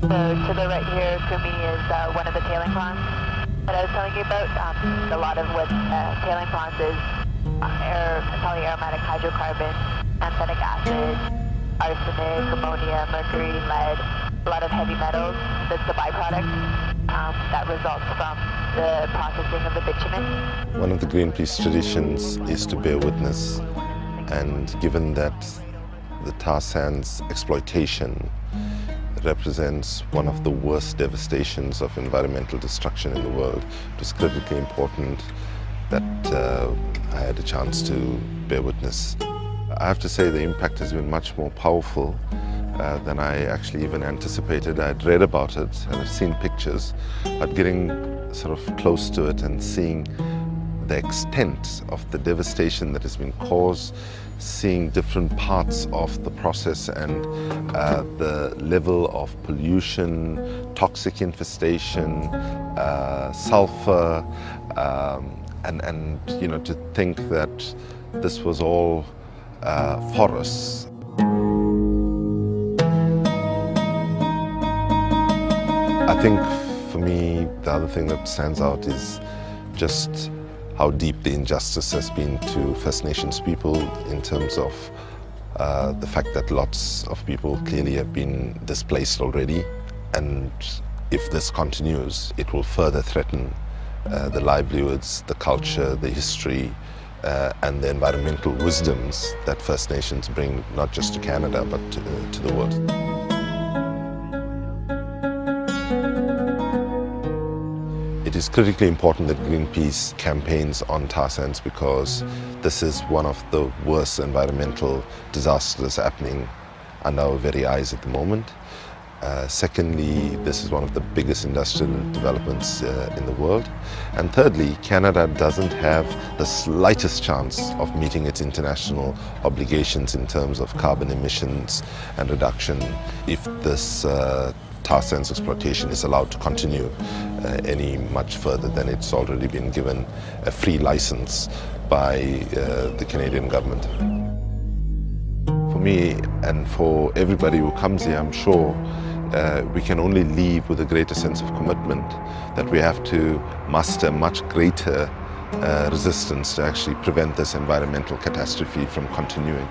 So to the right here, Kumi is one of the tailing ponds that I was telling you about. A lot of what tailing ponds is polyaromatic hydrocarbon, amphetic acid, arsenic, ammonia, mercury, lead, a lot of heavy metals. That's the byproduct that results from the processing of the bitumen. One of the Greenpeace traditions is to bear witness, and given that the tar sands exploitation represents one of the worst devastations of environmental destruction in the world, it was critically important that I had a chance to bear witness. I have to say the impact has been much more powerful than I actually even anticipated. I'd read about it and I've seen pictures, but getting sort of close to it and seeing the extent of the devastation that has been caused, seeing different parts of the process and the level of pollution, toxic infestation, sulfur, and you know, to think that this was all for us. I think for me the other thing that stands out is just how deep the injustice has been to First Nations people in terms of the fact that lots of people clearly have been displaced already, and if this continues it will further threaten the livelihoods, the culture, the history and the environmental wisdoms that First Nations bring not just to Canada but to the world. It is critically important that Greenpeace campaigns on tar sands because this is one of the worst environmental disasters happening under our very eyes at the moment. Secondly, this is one of the biggest industrial developments in the world. And thirdly, Canada doesn't have the slightest chance of meeting its international obligations in terms of carbon emissions and reduction if this tar sands exploitation is allowed to continue any much further than it's already been given a free license by the Canadian government. For me and for everybody who comes here, I'm sure we can only leave with a greater sense of commitment that we have to muster much greater resistance to actually prevent this environmental catastrophe from continuing.